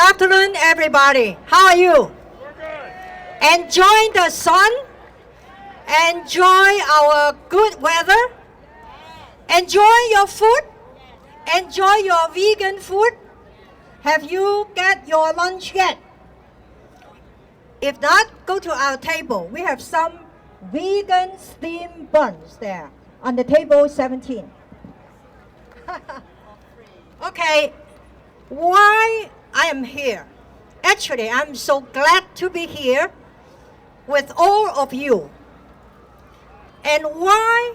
afternoon, everybody. How are you? Enjoying the sun? Enjoy our good weather? Enjoy your food? Enjoy your vegan food? Have you got your lunch yet? If not, go to our table. We have some vegan steamed buns there on the table 17. Okay, why I am here? Actually, I'm so glad to be here with all of you. And why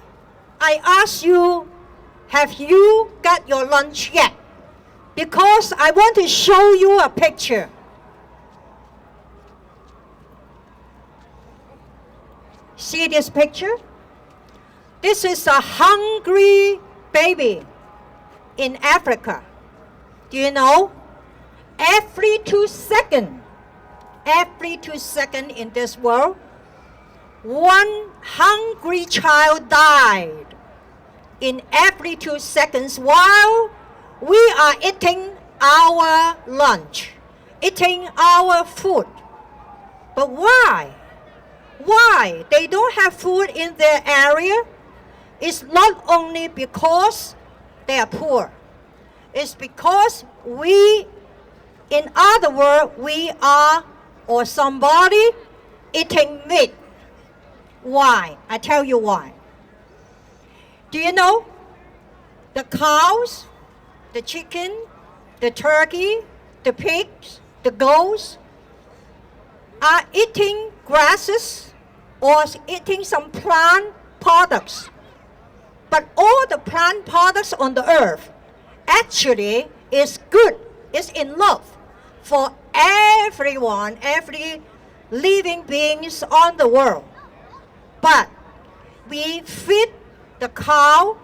I ask you, have you got your lunch yet? Because I want to show you a picture. See this picture? This is a hungry baby in Africa. Do you know? Every 2 seconds in this world, one hungry child died in every 2 seconds while we are eating our lunch, eating our food. But why? Why they don't have food in their area? It's not only because they are poor. It's because we, in other words, we are, or somebody, eating meat. Why? I tell you why. Do you know? The cows, the chicken, the turkey, the pigs, the goats are eating grasses or eating some plant products. But all the plant products on the earth actually is good, is enough for everyone, every living beings on the world. But we feed the cow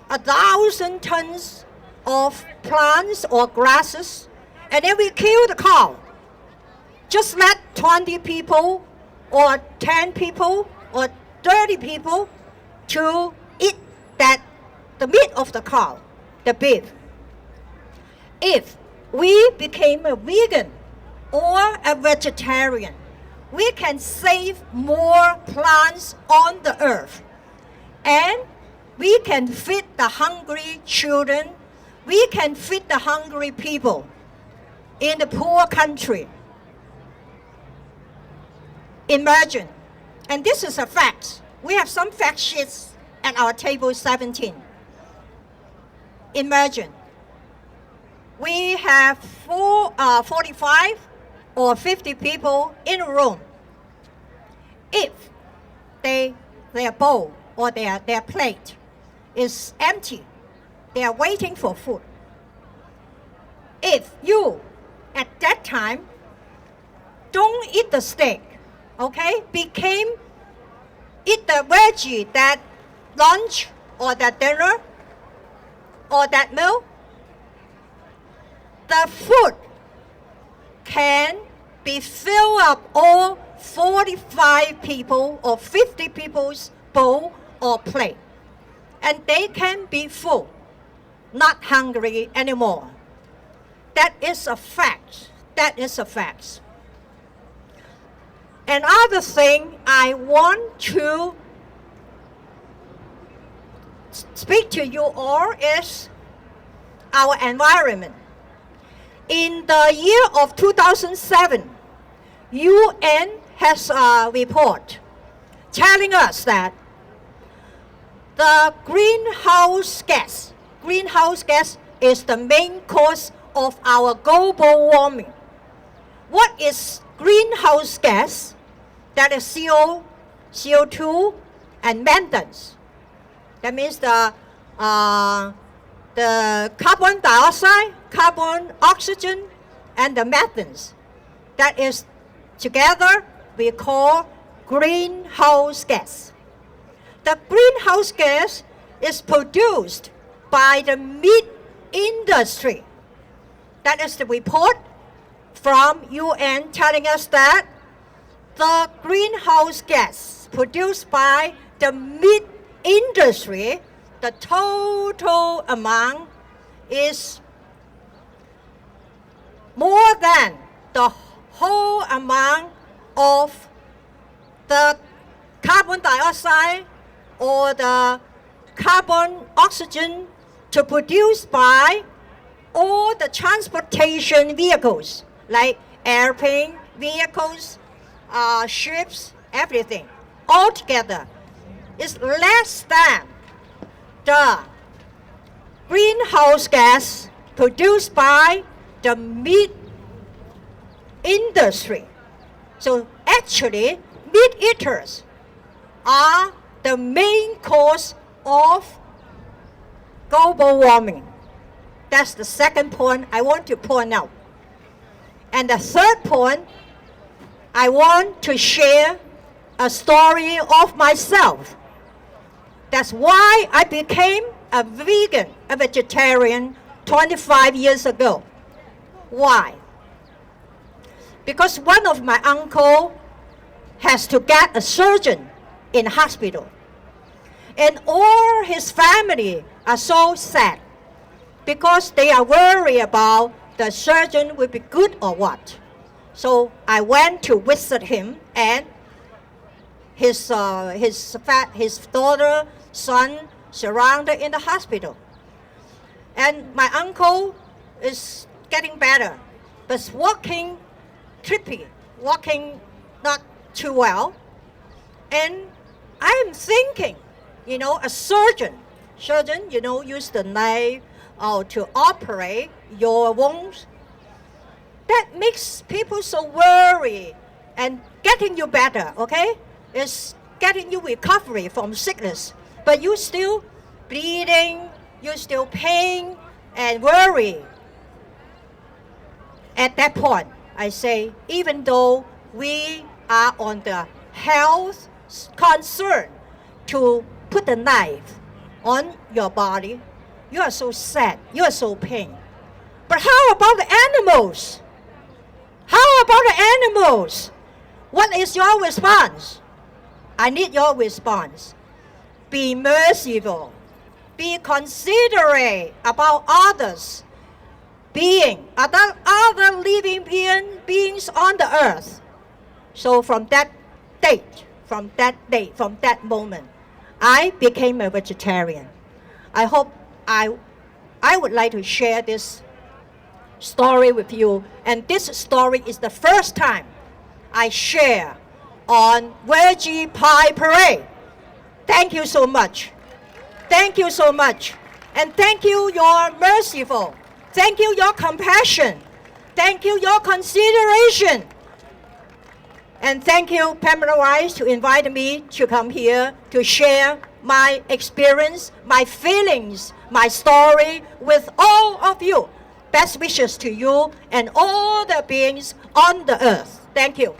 1,000 tons of plants or grasses, and then we kill the cow. Just let 20 people or 10 people or 30 people to eat the meat of the cow, the beef. If we became a vegan or a vegetarian, we can save more plants on the earth. And we can feed the hungry children. We can feed the hungry people in the poor country. Imagine, and this is a fact. We have some fact sheets at our table 17. Imagine, we have 45 or 50 people in a room. If their bowl or their plate is empty, they are waiting for food. If you, at that time, don't eat the steak, okay, eat the veggie, that lunch or that dinner or that meal, the food can be filled up all 45 people or 50 people's bowl or plate. And they can be full, not hungry anymore. That is a fact. That is a fact. Another thing I want to speak to you all is our environment. In the year of 2007, UN has a report telling us that the greenhouse gas is the main cause of our global warming. What is greenhouse gas? That is CO2 and methane. That means the carbon dioxide, carbon oxygen, and the methane. That is together we call greenhouse gas. The greenhouse gas is produced by the meat industry. That is the report from UN telling us that the greenhouse gas produced by the meat industry, the total amount is more the whole amount of the carbon dioxide or the carbon oxygen to produce by all the transportation vehicles like airplane vehicles, ships, everything altogether is less than the greenhouse gas produced by the meat industry. So actually, meat eaters are the main cause of global warming. That's the second point I want to point out. And the third point, I want to share a story of myself. That's why I became a vegan, a vegetarian 25 years ago. Why? Because one of my uncle has to get a surgeon in hospital. And all his family are so sad because they are worried about the surgeon will be good or what. So I went to visit him and his daughter, son, surrounded in the hospital. And my uncle is getting better, but walking trippy, walking not too well. And I'm thinking, a surgeon, use the knife to operate your wounds. That makes people so worried and getting you better, okay? It's getting you recovery from sickness. But you still bleeding, you still pain and worry. At that point, I say, even though we are on the health concern to put the knife on your body, you are so sad, you are so pain. But how about the animals? How about the animals? What is your response? I need your response. Be merciful. Be considerate about others, other living beings on the earth. So from that moment, I became a vegetarian. I hope I would like to share this story with you. And this story is the first time I share on Veggie Pie Parade. Thank you so much. Thank you so much. And thank you, your merciful. Thank you, your compassion. Thank you, your consideration. And thank you, Pamela Wise, to invite me to come here to share my experience, my feelings, my story with all of you. Best wishes to you and all the beings on the earth. Thank you.